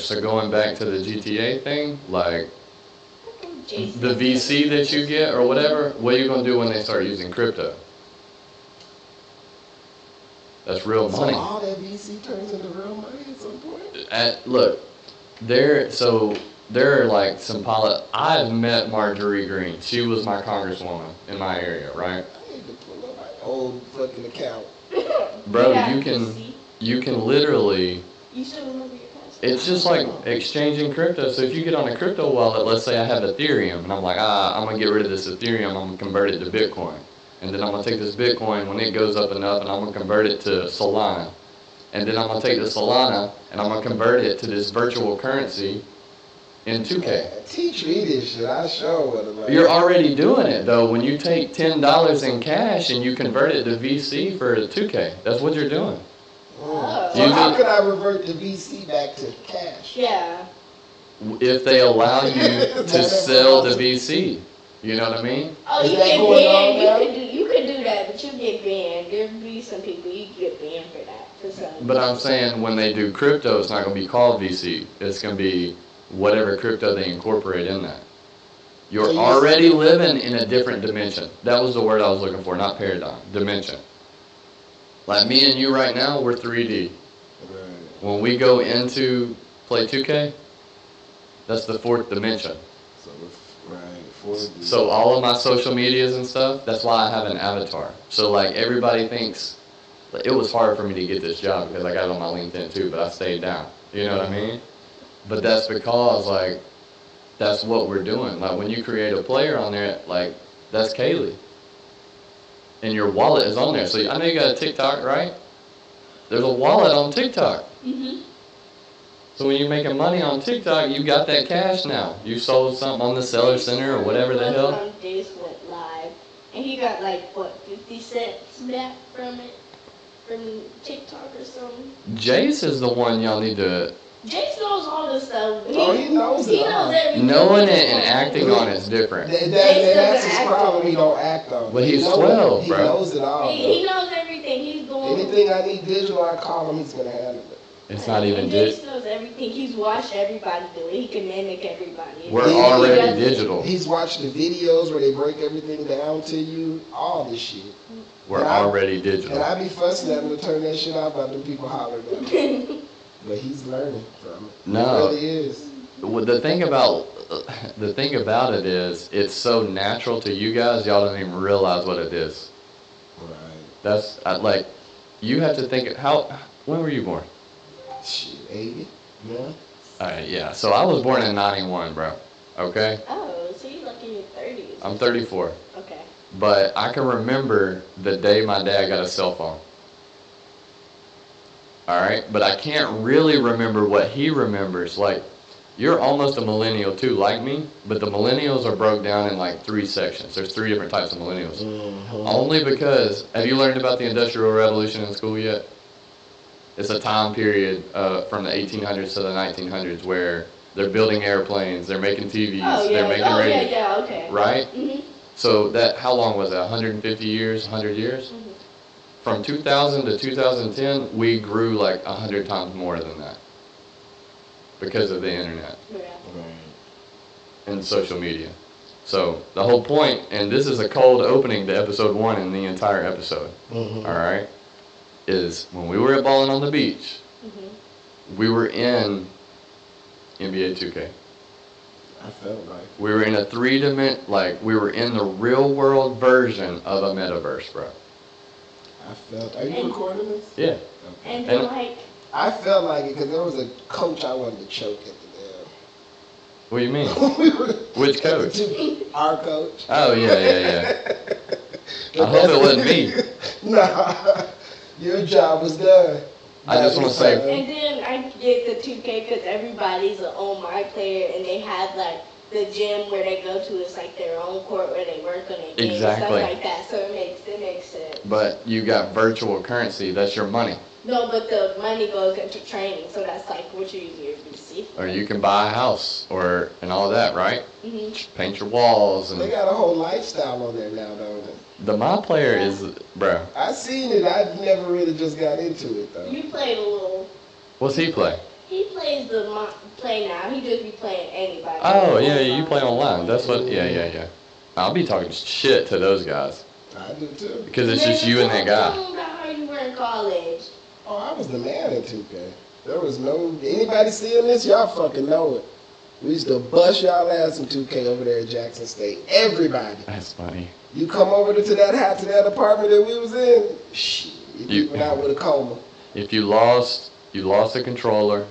so going back to the GTA thing, like the VC that you get or whatever, what are you going to do when they start using crypto? That's real money. So all that VC turns into real money at some point? Look, there are like some I've met Marjorie Green. She was my congresswoman in my area, right? I need to pull up my old fucking account. Bro, you can literally. You still remember your password? It's just like exchanging crypto. So if you get on a crypto wallet, let's say I have Ethereum, and I'm like, I'm gonna get rid of this Ethereum. I'm gonna convert it to Bitcoin, and then I'm gonna take this Bitcoin when it goes up enough, and I'm gonna convert it to Solana, and then I'm gonna take the Solana and I'm gonna convert it to this virtual currency in 2K. Teach me this shit. I show what I'm like. You're already doing it though. When you take $10 in cash and you convert it to VC for 2K, that's what you're doing. Oh. So how could I revert the VC back to cash? Yeah. If they allow you to sell the VC, you know what I mean? Oh, you get banned. You could do that, but you get banned. There'd be some people you get banned for that. But I'm saying when they do crypto, it's not going to be called VC. It's going to be whatever crypto they incorporate in that. You're already living in a different dimension. That was the word I was looking for, not paradigm. Dimension. Like me and you right now, we're 3D. Right. When we go into play 2K, that's the fourth dimension. So, right, 4D. So all of my social medias and stuff, that's why I have an avatar. So like everybody thinks, it was hard for me to get this job because I got it on my LinkedIn too, but I stayed down. You know what I mean? But that's because, like, that's what we're doing. Like, when you create a player on there, like, that's Kaylee. And your wallet is on there. So I know you got a TikTok, right? There's a wallet on TikTok. Mm-hmm. So when you're making money on TikTok, you got that cash now. You sold something on the Seller Center or whatever the hell. Jace went live, and he got, like, what, 50 cents back from it? From TikTok or something. Jace is the one y'all need to. Jace knows all this stuff. He knows it. He knows everything. Knowing it and acting on it is different. That's his problem. He don't act on it. But he's 12, he bro. He knows it all. He knows everything. He's going. Anything I need digital, I call him. He's gonna handle it. It's not even digital. Jace knows everything. He's watched everybody do it. He can mimic everybody. We're already digital. He's watched the videos where they break everything down to you. All this shit. We're already digital. And I be fussing at him to turn that shit off after people holler at him. But he's learning from it. No. He really is. The thing about it is, it's so natural to you guys, y'all don't even realize what it is. Right. That's, like, you have to think, when were you born? Shit, 80? Yeah. Alright, yeah. So I was born in 91, bro. Okay? Oh, so you're like in your 30s. I'm 34. Okay. But I can remember the day my dad got a cell phone. Alright? But I can't really remember what he remembers. Like, you're almost a millennial too, like me, but the millennials are broke down in like 3 sections. There's 3 different types of millennials. Mm-hmm. Only because, have you learned about the Industrial Revolution in school yet? It's a time period from the 1800s to the 1900s where they're building airplanes, they're making TVs, they're making radio. Yeah, okay. Right? Mm-hmm. So how long was that? 150 years, 100 years? Mm-hmm. From 2000 to 2010, we grew like 100 times more than that because of the internet and social media. So the whole point, and this is a cold opening to episode 1 in the entire episode, all right, is when we were at Balling on the Beach, we were in NBA 2K. I felt like we were in a 3-dimension, like we were in the real world version of a metaverse, bro. I felt. Are you recording this? Yeah. Okay. And like. I felt like it because there was a coach I wanted to choke at the damn. What do you mean? Which coach? Our coach. Oh yeah. I hope it wasn't me. Nah, your job was done. I just want to say. And then I get the 2K because everybody's an Oh My player, and they have like the gym where they go to is like their own court where they work on their games, stuff like that. So it makes sense. But you got virtual currency. That's your money. No, but the money goes into training, so that's like what you use your VC for. Or you can buy a house and all that, right? Mm-hmm. Paint your walls and. They got a whole lifestyle on there now, don't they? The My Player is, bro. I seen it. I never really just got into it though. You played a little. What's he play? He plays play now. He just be playing anybody. Oh, yeah, you play online. That's what, yeah. I'll be talking shit to those guys. I do too. Because it's just you and that guy. Tell me about how you were in college. Oh, I was the man in 2K. There was anybody seeing this, y'all fucking know it. We used to bust y'all ass in 2K over there at Jackson State. Everybody. That's funny. You come over to that apartment that we was in, shit, you went out with a coma. If you lost a controller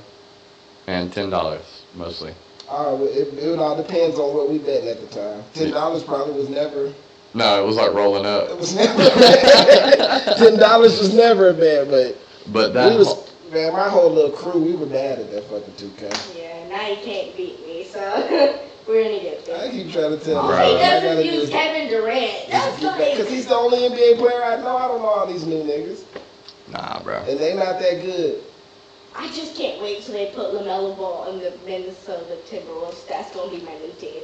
and $10 mostly. It all depends on what we bet at the time. $10 probably was never. No, it was like rolling up. It was never bad. $10 was never bad, but that man, my whole little crew, we were bad at that fucking 2K. Yeah, now you can't beat me, so we're gonna get there. I keep trying to tell you. He doesn't use Kevin Durant. That's because he's the only NBA player I know. I don't know all these new niggas. Nah, bro. And they not that good. I just can't wait till they put LaMelo Ball in the Minnesota Timberwolves. That's gonna be my new team.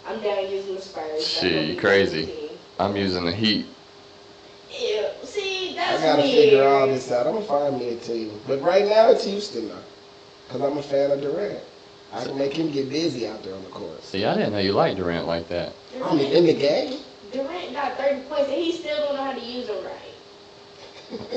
I'm down using the Spurs. Shit, you crazy. I'm using the Heat. Ew. See, that's I gotta weird. figure all this out. I'm gonna find me a team. But right now it's Houston though. Because I'm a fan of Durant. I can make him get busy out there on the court. See, I didn't know you liked Durant like that. I mean, in the game. Durant got 30 points and he still don't know how to use them right.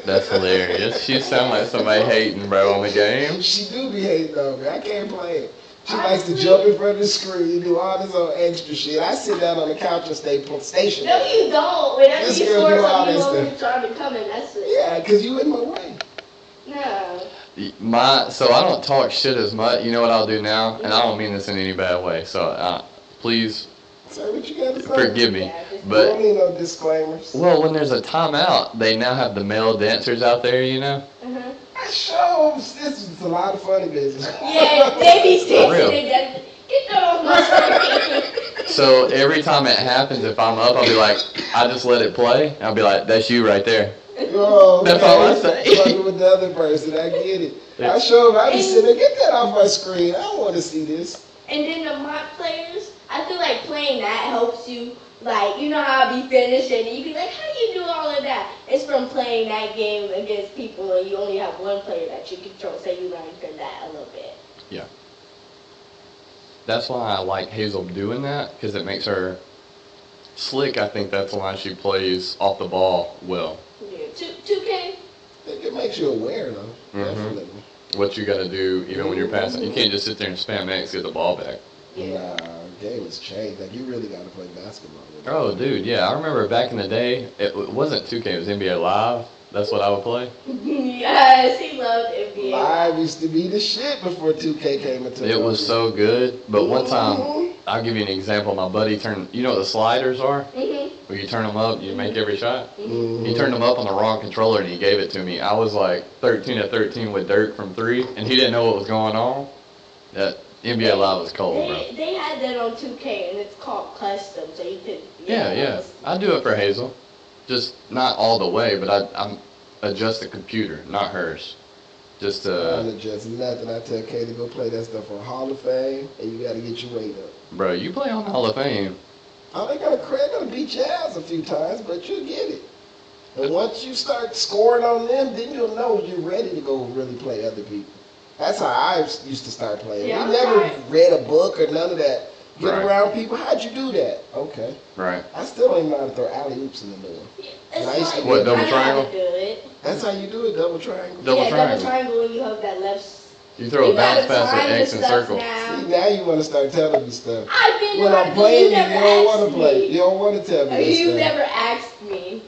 That's hilarious. She sound like somebody hating, bro, on the game. She do be hating on me. I can't play it. She likes to jump in front of the screen, do all this old extra shit. I sit down on the couch and stay stationary. No, you don't. Whenever This you girl score do all something, you this want me stuff. to try to come and mess with it. Yeah, because you in my way. No. So I don't talk shit as much. You know what I'll do now? And I don't mean this in any bad way. So please So what you gotta say? forgive me. Yeah, You But don't need no disclaimers. well, when there's a timeout, they now have the male dancers out there. You know. Uh-huh. I show this is a lot of funny business. Yeah, they be real. dancing and get that off my screen. So every time it happens, if I'm up, I'll be like, I just let it play. I'll be like, that's you right there. Oh, That's all I say. Fucking with the other person, I get it. I show him, I be sitting there, get that off my screen. I don't want to see this. And then the mock players, I feel like playing that helps you, like, you know how I be finishing, and you be like, how do you do all of that? It's from playing that game against people, and you only have one player that you control, so you learn from that a little bit. Yeah. That's why I like Hazel doing that, because it makes her slick. I think that's why she plays off the ball well. Yeah. 2K? It makes you aware, though. Definitely. What you got to do, even when you're passing. You can't just sit there and spam X, get the ball back. Yeah. Nah, game has changed. Like, you really got to play basketball. With it. Oh, dude, yeah. I remember back in the day, it wasn't 2K, it was NBA Live. That's what I would play. Yes, he loved NBA. Live used to be the shit before 2K came into It was so good. But one time, I'll give you an example. My buddy turned, you know what the sliders are? Mm-hmm. Where you turn them up, you make every shot? Mhm. He turned them up on the wrong controller and he gave it to me. I was like 13 of 13 with Dirk from 3, and he didn't know what was going on. That NBA Live was cold, bro. They had that on 2K, and it's called custom, so you could... Yeah. I do it for Hazel. Just not all the way, but I'm adjust the computer, not hers. Just I don't adjust nothing. I tell Kay to go play that stuff on Hall of Fame, and you got to get your weight up. bro, you play on Hall of Fame. Oh, they're gonna beat your ass a few times, but you'll get it. And once you start scoring on them, then you'll know you're ready to go really play other people. That's how I used to start playing. Yeah, We never right. read a book or none of that. Get Right. around people. How'd you do that? Okay. Right. I still don't even know how to throw alley-oops in the middle. It's I used to like, What, double I know how triangle? to do it. That's how you do it, double triangle. Double Yeah, triangle. double triangle when you have that left... You throw a bounce pass with time X the and stuff circle. now. See, now you want to start telling me stuff. I've been When like, I'm playing, you never don't want asked to play. me. You don't want to tell me this You stuff. never asked me.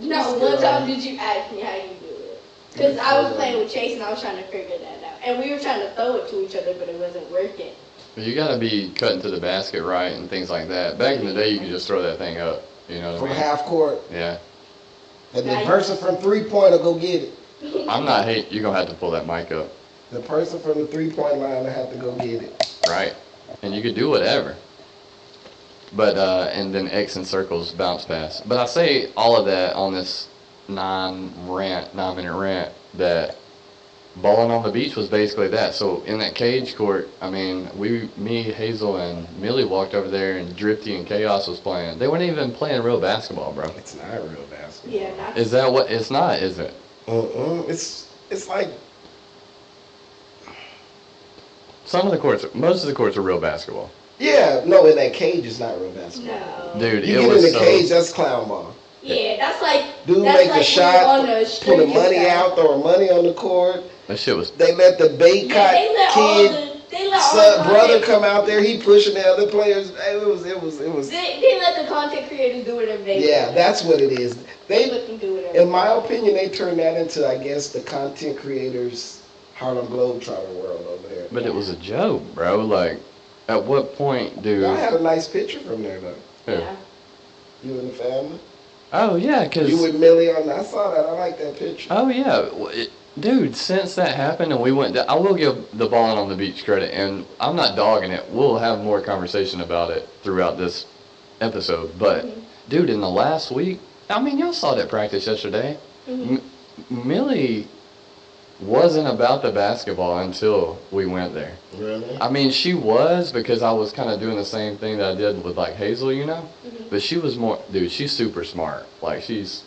No, Just one go time on. did you ask me how you do it? Because I was playing with Chase and I was trying to figure that out. And we were trying to throw it to each other, but it wasn't working. You gotta be cutting to the basket right and things like that. Back in the day, you could just throw that thing up. You know what From I mean? half court. Yeah. And the person from three-point will go get it. I'm not hate. You're gonna have to pull that mic up, The person from the three-point line will have to go get it. right? And you could do whatever. But and then X and circles bounce pass. But I say all of that on this 9-minute rant that bowling on the beach was basically that. So in that cage court, I mean, me, Hazel, and Millie walked over there, and Drifty and Chaos was playing. They weren't even playing real basketball, bro. It's not real basketball. Yeah, not Is that what? It's not, is it? It's like Some of the courts, most of the courts are real basketball. Yeah, no, in that cage is not real basketball. No. Dude, You it get was in the so. cage, that's clown ball. Yeah, that's like Dude that's make like a shot, on the put street the and money stuff. out, throwing money on the court. That shit was. They let the bait Yeah, they let kid, they let all son, the brother content- come out there. He pushing the other players. It was. They let the content creators do whatever they Yeah, want. that's what it is. They They, let them do whatever. in my opinion, they turned that into, I guess, the content creators Harlem Globetrotter world over there. But it was a joke, bro. Like, at what point, dude? I had a nice picture from there though. Yeah. You and the family. Oh yeah, cause. You with Millie on. I saw that. I like that picture. Oh yeah, dude. Since that happened and we went, I will give the Balling on the Beach credit, and I'm not dogging it. We'll have more conversation about it throughout this episode. But dude, in the last week, I mean, y'all saw that practice yesterday. Millie wasn't about the basketball until we went there. Really? I mean, she was, because I was kind of doing the same thing that I did with like Hazel, you know. But she was more, dude. She's super smart. Like she's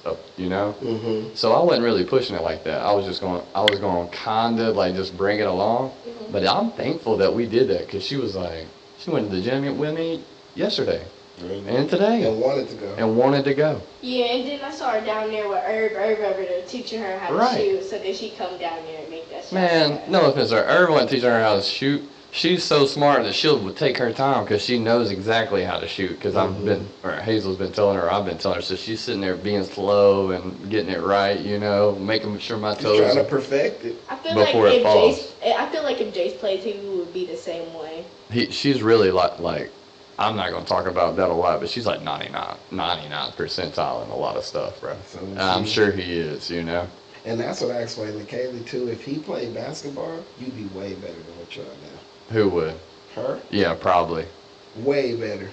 up, you know. Mm-hmm. So I wasn't really pushing it like that. I was going kinda like just bring it along. But I'm thankful that we did that, because she was like, she went to the gym with me yesterday Really? and today And wanted to go. and wanted to go. Yeah, and then I saw her down there with Irv over there teaching her how to Right. shoot, so then she come down there and make that shot. Man, no offense, Irv wasn't teaching her how to shoot. She's so smart that she'll take her time, because she knows exactly how to shoot. Because Hazel's been telling her, I've been telling her. So she's sitting there being slow and getting it right, you know, making sure my She's trying to toes. perfect it. I feel before it falls. I feel like if Jace played, he would be the same way. She's really like, I'm not gonna talk about that a lot, but she's like 99 percentile in a lot of stuff, bro. So And I'm sure he is, you know. And that's what I explained to Kaylee too. If he played basketball, you'd be way better than what you are now. Who would? Her? Yeah, probably. Way better.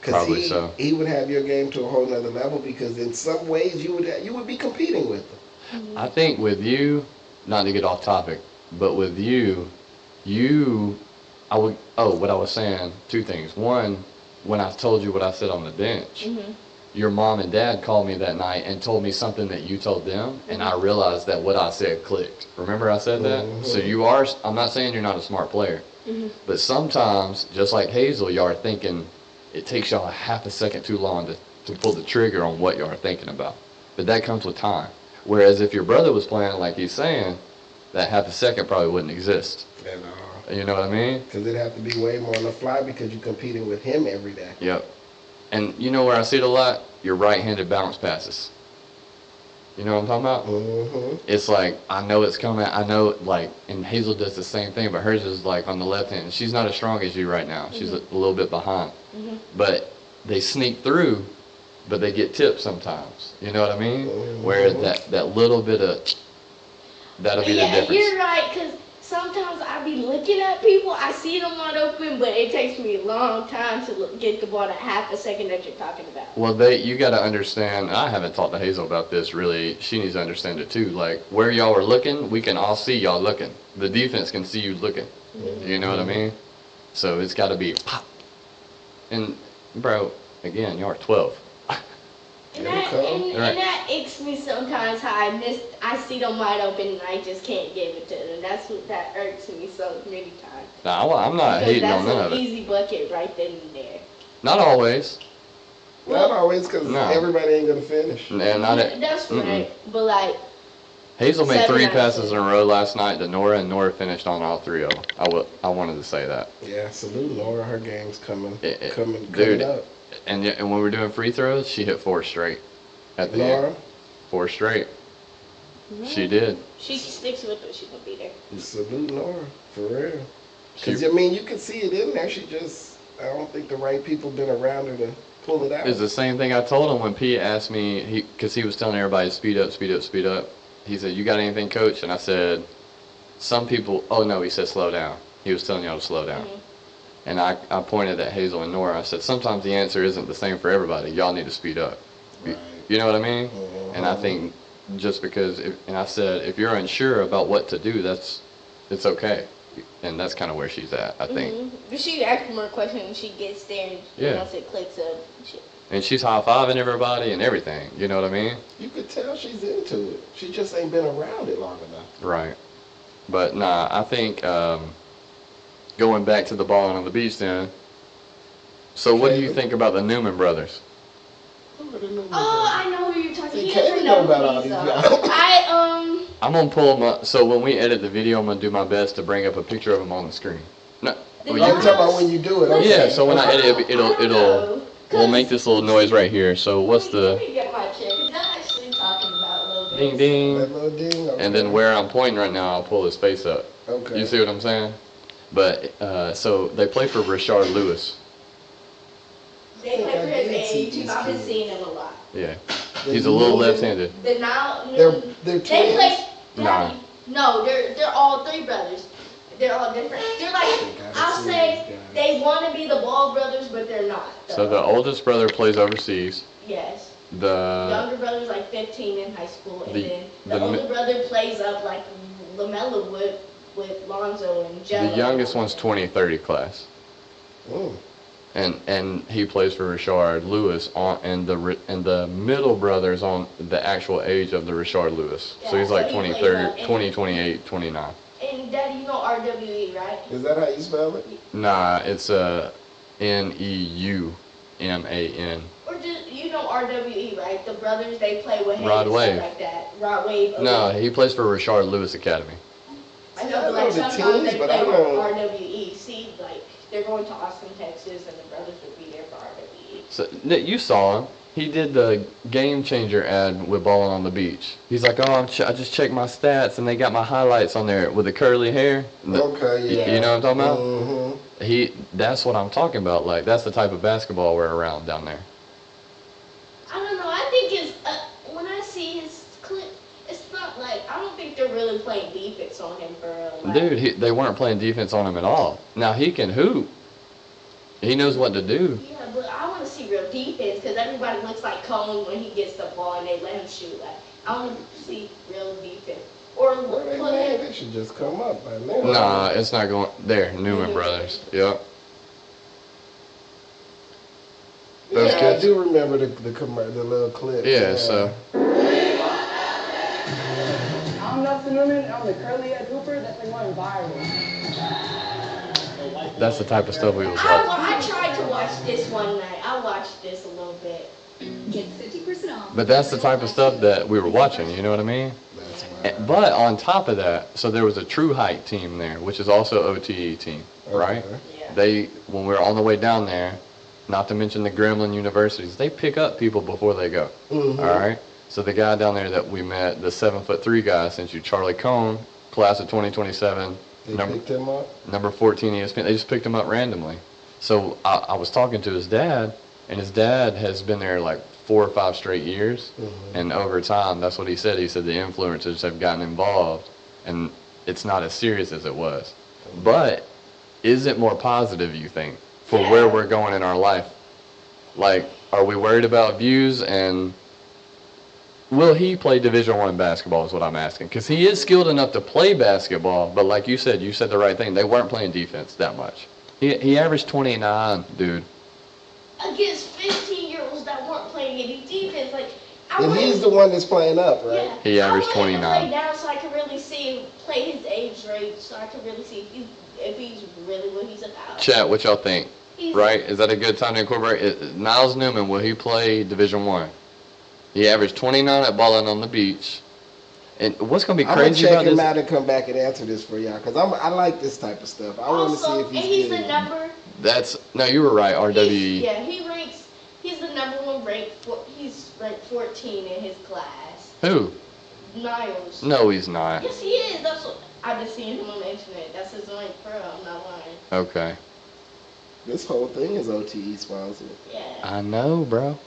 Probably so. He would have your game to a whole nother level, because in some ways you would be competing with him. I think with you, not to get off topic, but with you, I would. Oh, what I was saying. Two things. One, when I told you what I said on the bench, your mom and dad called me that night and told me something that you told them, and I realized that what I said clicked. Remember I said that? So you are. I'm not saying you're not a smart player, but sometimes, just like Hazel, you are thinking. It takes y'all a half a second too long to pull the trigger on what y'all are thinking about. But that comes with time. Whereas if your brother was playing like he's saying, that half a second probably wouldn't exist. You know what I mean? Because it'd have to be way more on the fly, because you're competing with him every day. Yep. And you know where I see it a lot? Your right-handed bounce passes. You know what I'm talking about? Mm-hmm. It's like, I know it's coming. I know, like, and Hazel does the same thing, but hers is like on the left hand. She's not as strong as you right now. She's a little bit behind. But they sneak through, but they get tipped sometimes. You know what I mean? Where that little bit of, that'll be the difference. You're right, because sometimes I be looking at people, I see them wide open, but it takes me a long time to get the ball that half a second that you're talking about. Well, you got to understand, I haven't talked to Hazel about this really, she needs to understand it too, like where y'all are looking, we can all see y'all looking. The defense can see you looking, you know what I mean? So it's got to be pop. And bro, again, y'all are 12. And that aches me sometimes how I see them wide open and I just can't give it to them. That irks me so many times. Nah, I'm not Because hating on none that's of an it. easy bucket right then and there. Not always. Not always, because No. everybody ain't going to finish. And not That's right. But like, Hazel made 3 7 out of passes 10. in a row last night to Nora, and Nora finished on all 3 of them. I wanted to say that. Yeah, salute Laura. Her game's coming Dude, up. And when we were doing free throws, she hit 4 straight. At the Laura? end. 4 straight. She did. she sticks with it, she's going to be there. Salute Laura, for real. Because, I mean, you can see it in there. She just, I don't think the right people been around her to pull it out. It's the same thing I told him when Pete asked me, because he was telling everybody, speed up, speed up, speed up. He said, you got anything, coach? And I said, some people, oh no, he said, slow down. He was telling y'all to slow down. And I pointed at Hazel and Nora. I said, sometimes the answer isn't the same for everybody. Y'all need to speed up. Right. You know what I mean? And I think just because, and I said, if you're unsure about what to do, it's okay. And that's kind of where she's at, I think. But she asks more questions when she gets there and once it clicks up. And she's high-fiving everybody and everything. You know what I mean? You could tell she's into it. She just ain't been around it long enough. Right. But nah, I think going back to the balling on the beach then. So what do you think about the Newman brothers? Oh, I know who you're talking. He Caleb doesn't know know about all these these though. guys. I'm gonna pull them up. So when we edit the video, I'm gonna do my best to bring up a picture of them on the screen. No, Oh, you talking about when you do it? Okay. yeah. So when I edit, I it'll don't know. we'll make this little noise right here. So what's Let the me get my chair, 'cause I'm actually talking about little ding bits. ding? That little ding. Okay. And then where I'm pointing right now, I'll pull his face up. Okay. You see what I'm saying? But so they play for Rashard Lewis. They play for I his did see age. these I've been kids. seeing him a lot. Yeah, They're he's a little Newman? left-handed. The now They're they twins. play. Nah. No, they're all three brothers. They're all different. They're like, I'll say they want to be the Ball brothers, but they're not. So the oldest brother plays overseas. Yes. The Younger brother's like 15 in high school, and the- then the the older mi- brother plays up like LaMelo with Lonzo and Jello. the youngest one's 2030 class. Mm. And he plays for Rashard Lewis and the middle brother's on the actual age of the Rashard Lewis. So Yeah, he's so like he 20, plays 30, up in- 20, 28, 29. And Daddy, you know RWE, right? Is that how you spell it? Nah, it's Neumann. Or just, you know RWE, right? The brothers, they play with him Rod and Wave. stuff like that. Rod Wave. okay. No, he plays for Rashard Lewis Academy. I I know, know but like the sometimes teams, they but play I with don't- RWE. See, like they're going to Austin, Texas, and the brothers would be there for RWE. So you saw him. He did the Game Changer ad with Ballin' on the Beach. He's like, oh, I just checked my stats and they got my highlights on there with the curly hair. Okay, yeah. You know what I'm talking about? Mm-hmm. That's what I'm talking about. Like, that's the type of basketball we're around down there. I don't know. I think it's when I see his clip, it's not like I don't think they're really playing defense on him for real. Like, Dude, they weren't playing defense on him at all. Now, he can hoop. He knows what to do. Yeah, but I want to see real defense because everybody looks like Cone when he gets the ball and they let him shoot. Like I want to see real defense. Or Well, they put mad. him. They should just come up by now. Nah, it's not going. There, Newman Brothers. Yep. Those Yeah, kids? I do remember the little clip. Yeah, so. I'm Nelson Newman. I'm the curly head hooper that's been going viral. That's the type of stuff we was watching. I tried to watch this one night. I watched this a little bit. Get 50% off. But that's the type of stuff that we were watching, you know what I mean? That's But on top of that, so there was a True Height team there, which is also OTE team, right? Yeah. When we were on the way down there, not to mention the Gremlin universities, they pick up people before they go. Mhm. All right. So the guy down there that we met, the 7'3" guy, sent you Charlie Cone, class of 2027, They picked him up. number 14 ESPN. They just picked him up randomly. So I was talking to his dad, and his dad has been there like 4 or 5 straight years. And over time, that's what he said. He said the influencers have gotten involved, and it's not as serious as it was. But is it more positive, you think, for where we're going in our life? Like, are we worried about views, and will he play Division I basketball is what I'm asking. Because he is skilled enough to play basketball, but like you said the right thing. They weren't playing defense that much. He averaged 29, dude. Against 15-year-olds that weren't playing any defense, like I And wanted- he's the one that's playing up, right? Yeah. He averaged I wanted him to 29. play down so I could really see, play his age range, so I could really see if he's really what he's about. Chat, what y'all think? He's- Right? Is that a good time to incorporate? Niles Newman, will he play Division I? He averaged 29 at Ballin' on the Beach. And what's going to be I'm gonna crazy check about him this? out and come back and answer this for y'all, cause I like this type of stuff. I want to see Also, if and he's he's good. the number. No, you were right, RWE. Yeah, he's the number one ranked. He's ranked 14 in his class. Who? Niles. No, he's not. Yes, he is. That's what I've been seeing him on the internet. That's his rank, bro. I'm not lying. Okay. This whole thing is OTE sponsored. Yeah. I know, bro.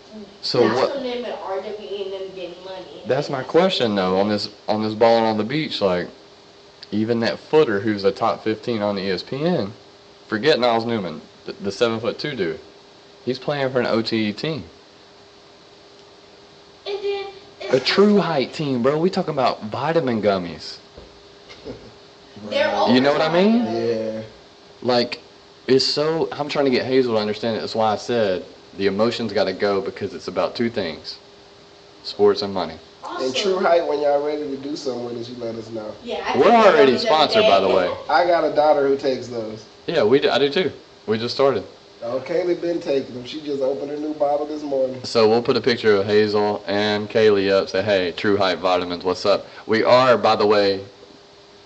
So That's what? from them at RWE and them getting money. That's my question though. On this Ballin' on the Beach, like even that footer who's a top 15 on ESPN, forget Niles Newman, the 7'2" dude. He's playing for an OTE team, And then a True Height team, bro. We talking about vitamin gummies. they're You know what I mean? Yeah. Like, it's so. I'm trying to get Hazel to understand it. That's why I said the emotions got to go because it's about 2 things: sports and money. And True Height, when y'all ready to do something with us, you let us know. Yeah, I We're think already that was sponsored, by the way. I got a daughter who takes those. Yeah, I do too. We just started. Oh, Kaylee been taking them. She just opened her new bottle this morning. So we'll put a picture of Hazel and Kaylee up. Say, hey, True Hype Vitamins, what's up? We are, by the way,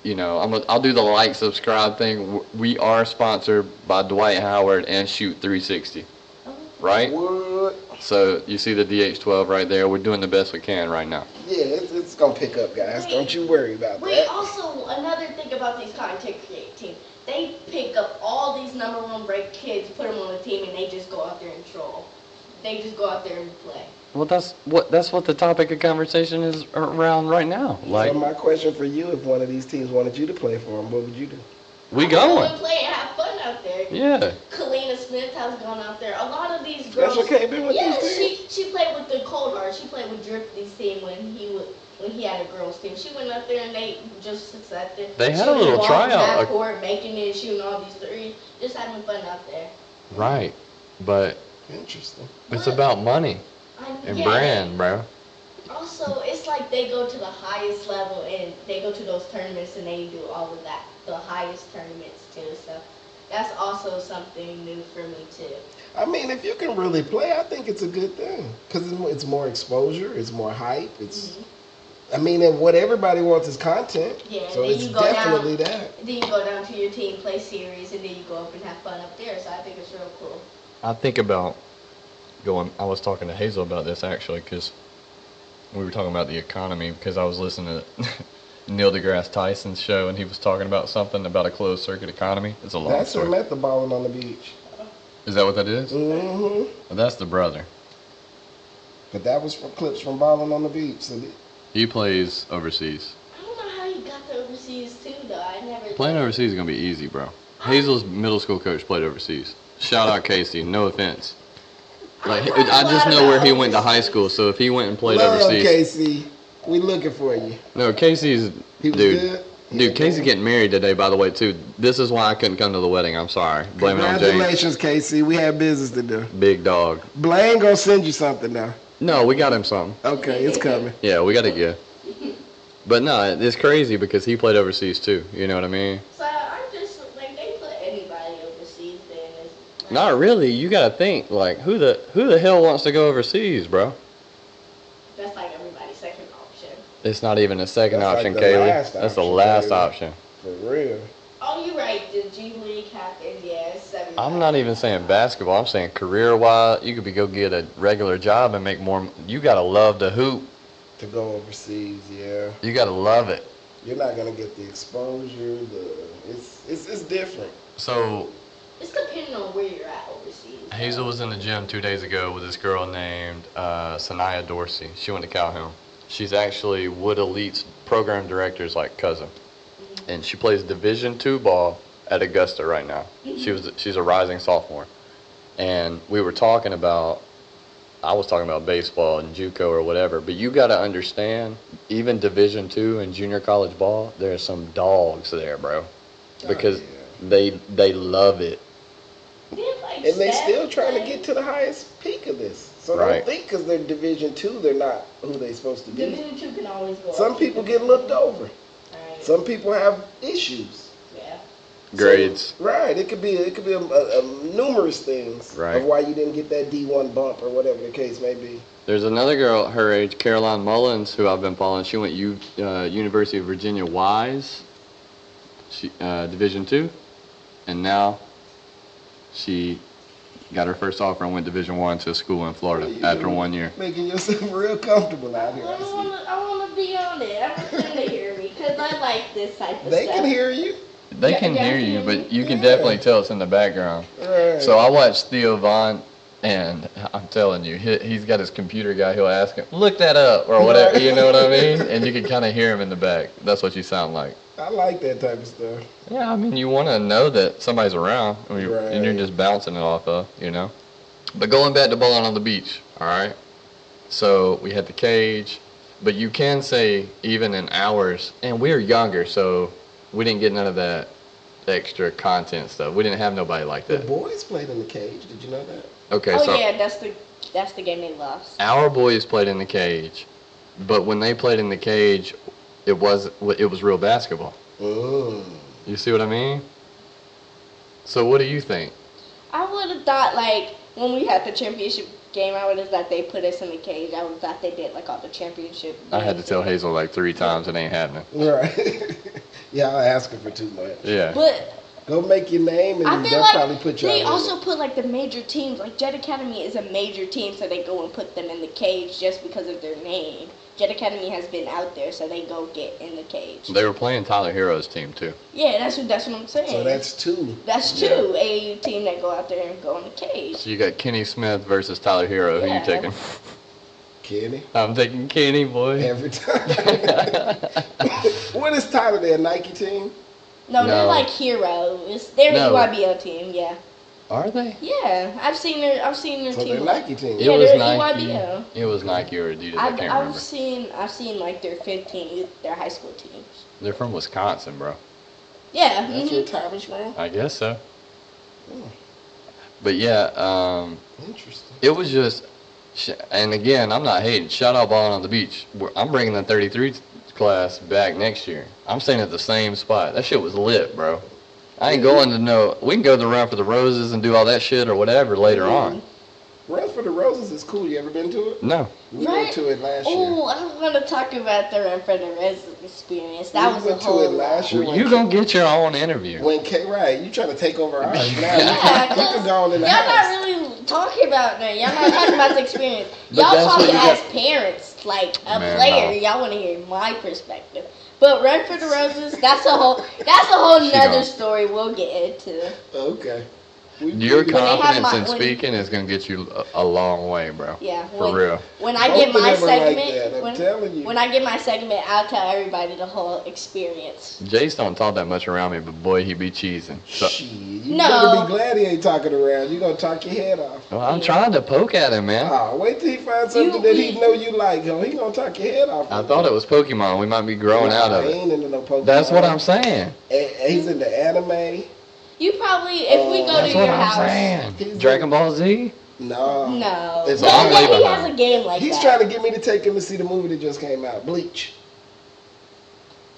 I'll do the like, subscribe thing. We are sponsored by Dwight Howard and Shoot 360, right? What? So you see the DH12 right there. We're doing the best we can right now. Yeah, it's gonna pick up, guys. Don't you worry about Wait, that. also, another thing about these content creating teams, they pick up all these number one break kids, put them on the team, and they just go out there and troll. They just go out there and play. Well, that's what the topic of conversation is around right now. Like, So my question for you, if one of these teams wanted you to play for them, what would you do? we I go going. and play and have fun out there. Yeah. Kalina Smith has gone out there. A lot of these girls. Special K been with Yeah, these teams? she played with the Cold Heart. She played with Drifty's team when he had a girls team. She went out there and they just accepted. They had a little tryout. Court, making it, shooting all these threes, just having fun out there. Right. But Interesting. it's about money and Yeah. brand, bro. Also, it's like they go to the highest level and they go to those tournaments and they do all of that, the highest tournaments too. So that's also something new for me too. I mean, if you can really play, I think it's a good thing. Because it's more exposure, it's more hype. I mean, and what everybody wants is content. Yeah, So then it's you go definitely down, that. Then you go down to your team, play series, and then you go up and have fun up there. So I think it's real cool. I think about I was talking to Hazel about this actually, because we were talking about the economy, because I was listening to Neil deGrasse Tyson's show, and he was talking about something about a closed circuit economy. It's a long That's story. him at the balling on the beach. Is that what that is? Mm-hmm. Well, that's the brother. But that was from clips from balling on the beach. So He plays overseas. I don't know how you got to overseas too, though. I never. Playing overseas is going to be easy, bro. Hazel's middle school coach played overseas. Shout out Casey, no offense. Like, I just know where he went to high school, so if he went and played love overseas. Casey. We looking for you. No, Casey's, He was dude. good? Dude, Casey's getting married today, by the way, too. This is why I couldn't come to the wedding. I'm sorry. Blame it on James. Congratulations, Casey. We have business to do. Big dog. Blaine gonna send you something now. No, we got him something. Okay, it's coming. Yeah, we got to get. But no, it's crazy because he played overseas, too. You know what I mean? So I'm just like they put anybody overseas then. Like, Not really. You got to think, like, who the hell wants to go overseas, bro? That's like everybody's second option. It's not even a second That's option, like the Kaylee. last That's the option, last Kaylee. option. For real. Oh, you're right. The G League happened. Yeah, it's 7. I'm not even saying basketball. I'm saying career-wise, you could go get a regular job and make more. You got to love to hoop. To go overseas, yeah. You got to love it. You're not gonna get the exposure. It's different. So It's depending on where you're at overseas. Hazel was in the gym 2 days ago with this girl named Sanaya Dorsey. She went to Calhoun. She's actually Wood Elite's program director's like cousin, and she plays Division II ball at Augusta right now. She's a rising sophomore, and we were talking about. I was talking about baseball and JUCO or whatever, but you got to understand, even Division II and junior college ball, there are some dogs there, bro, because they love it. Like And they Steph still trying to played. get to the highest peak of this. So Right. don't think because they're Division II, they're not who they supposed to be. Division 2 can always go. Some up. people get looked over. Right. Some people have issues. Yeah. Grades. So, right. It could be a numerous things Right. of why you didn't get that D1 bump or whatever the case may be. There's another girl her age, Caroline Mullins, who I've been following. She went University of Virginia Wise, Division II, and now she got her first offer and went Division I to a school in Florida after 1 year. Making yourself real comfortable out here. I want to be on it. I want them to hear me because I like this type of They stuff. can hear you. They Yeah, can yeah, hear I you, can but hear you can you. definitely tell it's in the background. Right. So I watched Theo Vaughn, and I'm telling you, he's got his computer guy. He'll ask him, look that up, or whatever, you know what I mean? And you can kind of hear him in the back. That's what you sound like. I like that type of stuff. Yeah, I mean, you want to know that somebody's around, and you're Right. just bouncing it off of, you know? But going back to bowling on the beach, all right? So we had the cage, but you can say even in hours, and we were younger, so we didn't get none of that extra content stuff. We didn't have nobody like The that. boys played in the cage. Did you know that? Okay, Oh so yeah, that's the game they lost. our boys played in the cage, but when they played in the cage, it was real basketball. Mm. You see what I mean? So what do you think? I would have thought, like, when we had the championship game, I would have thought they put us in the cage. I would have thought they did, like, all the championship games. I had to tell Hazel like 3 times it ain't happening. Right. Y'all asking for too much. Yeah. But Go make your name, I and feel they'll like probably put you they on also put, like, the major teams. Like, Jet Academy is a major team, so they go and put them in the cage just because of their name. Jet Academy has been out there, so they go get in the cage. They were playing Tyler Hero's team too. Yeah, that's what I'm saying. So that's 2. That's Yeah. 2 AAU team that go out there and go in the cage. So you got Kenny Smith versus Tyler Hero. Who Yeah. you taking? Kenny. I'm taking Kenny, boy. Every time. What is Tyler? Their Nike team? No, they're No. like heroes. They're No. the EYBL team, yeah. Are they? Yeah, I've seen their So team. they're Nike team. It Yeah, was they're Nike. EYBL. It was Nike or Adidas. I can't remember. I've seen like their 15, their high school teams. They're from Wisconsin, bro. Yeah. That's where Tyler's from? I guess so. Oh, But yeah, interesting. it was just, and again, I'm not hating. Shout out Balling on the Beach. I'm bringing the 33 class back next year. I'm staying at the same spot. That shit was lit, bro. I ain't going to no. We can go to the Run for the Roses and do all that shit or whatever later on. Run for the Roses is cool. You ever been to it? No. We Right. went to it last year. Oh, I want to talk about the Run for the Reds experience. That We was a went to whole it last year. lot. when You gonna get your own interview. When K Right, you trying to take over ours. Now Yeah, you can go on in the y'all house. not really talking about that. Y'all not talking about the experience. But Y'all that's what talking you got- as parents, like a Man, player. no. Y'all want to hear my perspective. But Run for the Roses, that's a whole She nother gone. story we'll get into. Okay. Your they have confidence my- in speaking is gonna get you a long way, bro. Yeah, For real. When I Both get of my them are like segment, that, I'm telling you. when I get my segment, I'll tell everybody the whole experience. Jace don't talk that much around me, but boy, he be cheesing. So, Shit, you No. better be glad he ain't talking around. You gonna talk your head off. well, I'm trying to poke at him, man. Ah, wait till he finds something that he know you like. Yo, he gonna talk your head off. I thought it was Pokemon. We might be growing out of He it. ain't into no Pokemon. That's what I'm saying. He's into anime. You probably, if we go That's to what your I'm house. saying. He's Dragon Ball Z? No. No. It's But all yeah, he labor has now. a game like He's that. trying to get me to take him to see the movie that just came out, Bleach.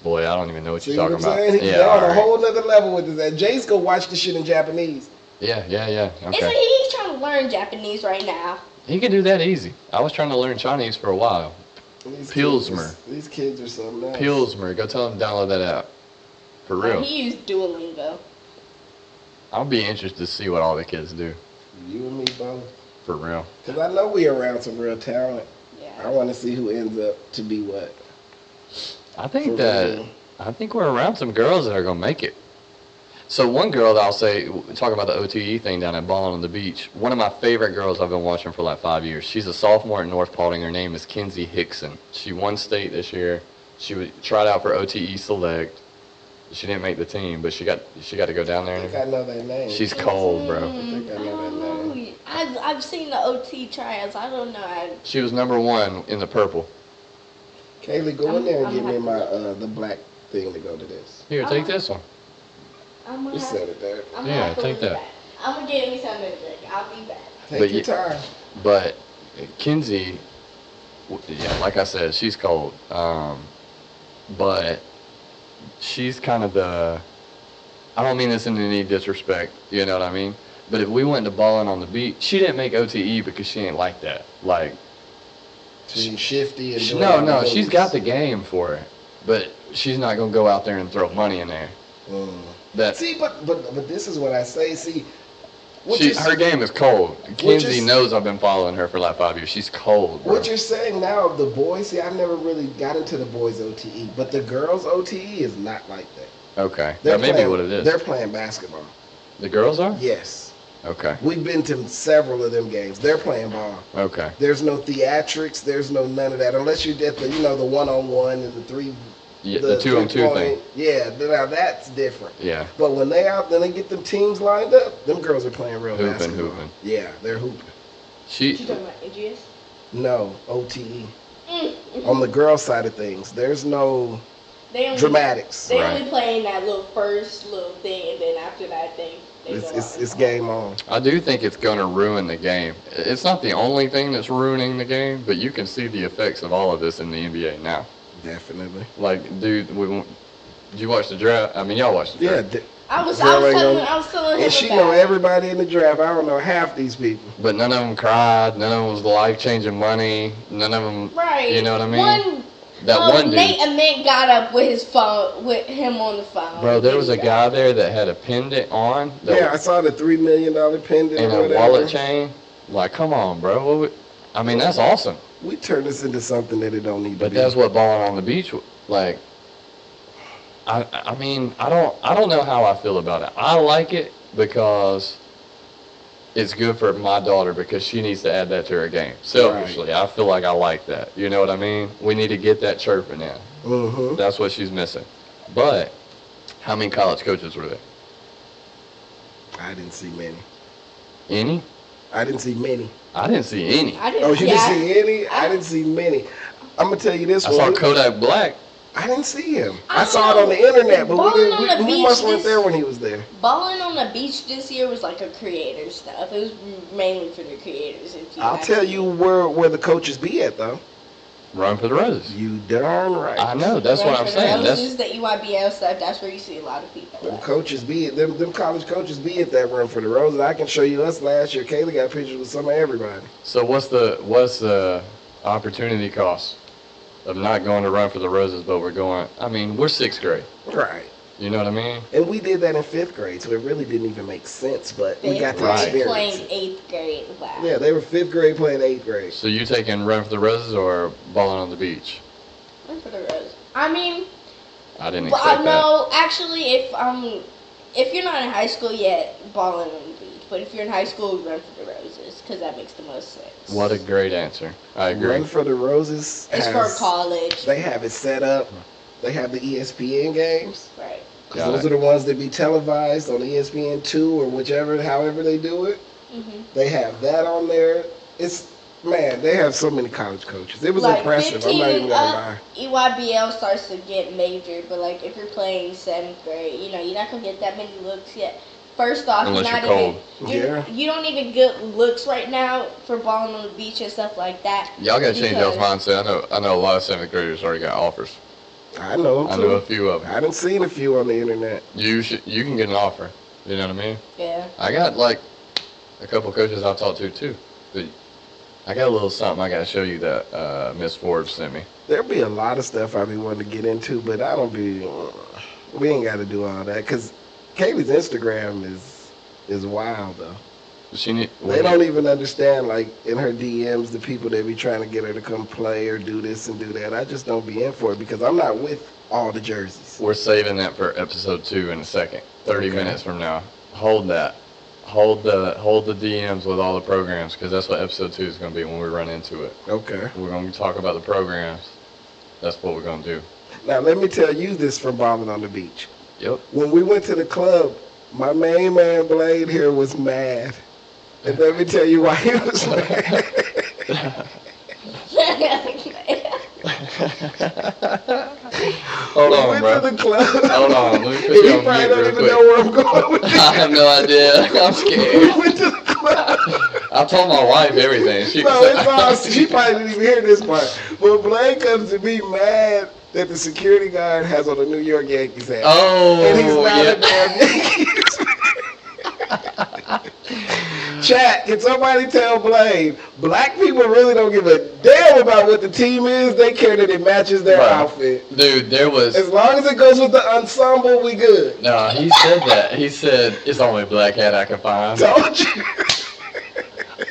Boy, I don't even know what See you're what talking I'm about. saying? He's Yeah, all on a right. whole nother level with this. Jace go watch the shit in Japanese. Yeah. Isn't Okay. he's trying to learn Japanese right now? He can do that easy. I was trying to learn Chinese for a while. These Pilsner. These kids are something else. Pilsner. Go tell him to download that app. For real. He used Duolingo. I'll be interested to see what all the kids do. You and me both. For real. Because I know we around some real talent. I Yeah. want to see who ends up to be what. I think For that real. I think we're around some girls that are gonna make it. So one girl that I'll say, talking about the OTE thing down at Ballin' on the Beach, one of my favorite girls I've been watching for like 5 years. She's a sophomore at North Paulding. Her name is Kinsey Hickson. She won state this year. She tried out for OTE Select. She didn't make the team, but she got to go down there. I think I know that name. She's cold, bro. think I know that name. I've seen the OT trials. I don't know. She was number 1 in the purple. Kaylee, go in there and I'm give me gonna my have the black thing to go to this. Here, take this one. I'm gonna You have, said it there. I'm Yeah, gonna have to take look that. back. I'm gonna get me something to drink. I'll be back. Take But your you- time. But Kinsey, yeah, like I said, she's cold. But she's kind of the, I don't mean this in any disrespect, you know what I mean? But if we went to Ballin' on the Beach, she didn't make OTE because she ain't like that. Like, She's shifty and doing no, all the no, she's moves. got the game for it. But she's not going to go out there and throw money in there. That See, but this is what I say. See, what she, you're, her game is cold. you're Kinsey s- knows I've been following her for like 5 years. She's cold, bro. what you're saying now of the boys. See, I've never really got into the boys OTE, but the girls OTE is not like that. Okay, They're that may be playing- what it is. They're playing basketball. The girls are? Yes, Okay, we've been to several of them games. They're playing ball. okay. There's no theatrics. There's no none of that unless you get the the 1-on-1 and the 3. Yeah, the 2-on-2 3-point. thing. Yeah, now that's different. Yeah, But when they out, then they get them teams lined up. Them girls are playing real Hooping, basketball. hooping. Yeah, they're hooping. You she. talking about AGS? No, OTE. Mm-hmm. On the girl side of things, there's no They only, dramatics. They Right. only playing that little first little thing, and then after that they go out It's and game on. I do think it's going to ruin the game. It's not the only thing that's ruining the game, but you can see the effects of all of this in the NBA now. Definitely. Like, dude, did you watch the draft? I mean, y'all watched the Yeah, draft. I was Girl ain't telling him And she about know it. everybody in the draft. I don't know half these people. But none of them cried. None of them was life-changing money. None of them, Right. you know what I mean? One dude. Nate Ament got up with his phone, with him on the phone. Bro, there was a guy there that had a pendant on. Yeah, I saw the $3 million pendant and or a whatever. wallet chain. Like, come on, bro. I mean, that's awesome. We turned this into something that it don't need to But be. that's what balling on the beach, like. I mean, I don't know how I feel about it. I like it because it's good for my daughter because she needs to add that to her game. Selfishly, I feel like I like that. You know what I mean? We need to get that chirping in. Mm-hmm. That's what she's missing. But how many college coaches were there? I didn't see many. Any? I didn't see many. I didn't see any. Oh, you didn't see any? I didn't see many. I'm gonna tell you this I one. saw Kodak Black. I didn't see him. I saw it on the internet, but we must weren't there when he was there. Balling on the beach this year was like a creator stuff. It was mainly for the creators. I'll tell you where the coaches be at though. Run for the Roses. You darn right. I know. That's what I'm saying. This is the EYBL stuff. That's where you see a lot of people. Them coaches be at them college coaches be at that Run for the Roses. I can show you us last year. Kayla got pictures with some of everybody. So what's the opportunity cost of not going to Run for the Roses, but we're going? I mean, we're 6th grade. Right. You know what I mean? And we did that in 5th grade, so it really didn't even make sense. But we got to experience playing it. 8th grade. Wow. Yeah, they were 5th grade playing 8th grade. So you taking Run for the Roses or balling on the beach? Run for the Roses. I mean, I didn't expect no, actually, if you're not in high school yet, balling on the beach. But if you're in high school, Run for the Roses, because that makes the most sense. that. What a great answer. I agree. Run for the Roses. It's for college. They have it set up. They have the ESPN games. Right. Those are the ones that be televised on ESPN2 or whichever, however they do it. Mm-hmm. They have that on there. They have so many college coaches. It was impressive. I'm not even gonna lie. EYBL starts to get major, but like if you're playing 7th grade, you're not gonna get that many looks yet. First off, Unless you're not you're even you don't even get looks right now for balling on the beach and stuff like that. Y'all gotta change y'all's mindset. I know a lot of 7th graders already got offers. I know. I know a few of them. I done seen a few on the internet. You can get an offer. You know what I mean? Yeah. I got like a couple coaches I've talked to too. But I got a little something I gotta show you that Miss Forbes sent me. There'll be a lot of stuff I be wanting to get into, but we ain't got to do all that because Kaylee's Instagram is wild though. They don't even understand, like, in her DMs, the people that be trying to get her to come play or do this and do that. I just don't be in for it because I'm not with all the jerseys. We're saving that for episode 2 in a second. 30 minutes from now. Hold that. Hold the DMs with all the programs because that's what episode 2 is going to be when we run into it. Okay. We're going to talk about the programs. That's what we're going to do. Now, let me tell you this from Balling on the Beach. Yep. When we went to the club, my main man Blain here was mad. And let me tell you why he was mad. Hold on, bro. We went to the club. Hold on. Let me put you on probably mute don't real even quick. know where I'm going with this. I have no idea. I'm We scared. went to the club. I told my wife everything. She She probably didn't even hear this part. But Blain comes to be mad that the security guard has on a New York Yankees hat. Oh, And he's not yeah. a damn Yankees. Chat, can somebody tell Blain, black people really don't give a damn about what the team is. They care that it matches their outfit. Dude, there was... As long as it goes with the ensemble, we good. No, he said that. He said, it's the only black hat I can find. Told you.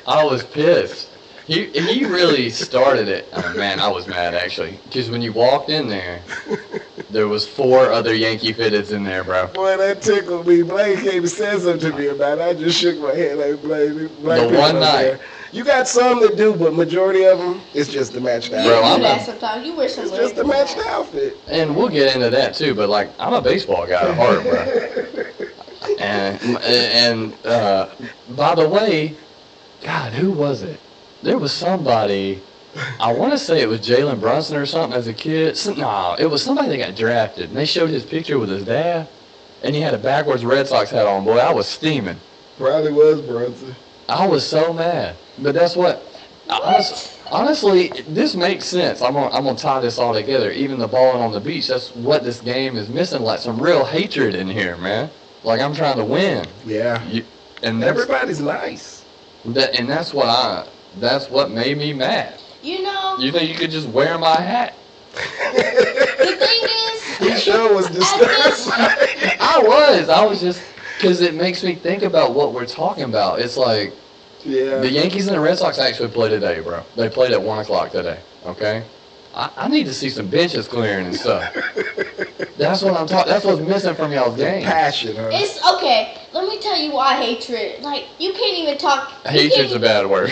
I was pissed. He really started it. Oh, man, I was mad, actually. Because when you walked in there was 4 other Yankee fitteds in there, bro. Boy, that tickled me. Blain came and said something to me about it. I just shook my head like Blain. The one night. You got some that do, but majority of them, it's just the matched outfit. Bro, You do that sometimes. You wear some. It's just the matched outfit. And we'll get into that, too. But, like, I'm a baseball guy at heart, bro. And by the way, God, who was it? There was somebody, I want to say it was Jalen Brunson or something as a kid. No, it was somebody that got drafted. And they showed his picture with his dad, and he had a backwards Red Sox hat on. Boy, I was steaming. Probably was Brunson. I was so mad. But that's what, honestly, this makes sense. I'm gonna tie this all together. Even the balling on the beach, that's what this game is missing, like some real hatred in here, man. Like, I'm trying to win. Yeah. And everybody's nice. And that's what made me mad. You know. You think you could just wear my hat? The thing is, He sure was disturbed. I was just, because it makes me think about what we're talking about. It's like, the Yankees and the Red Sox actually play today, bro. They played at 1 o'clock today, okay? I need to see some benches clearing and stuff. That's what I'm talking. That's what's missing from y'all's game. Passion, huh? it's okay. Let me tell you why hatred. Like, you can't even talk. Hatred's a bad word.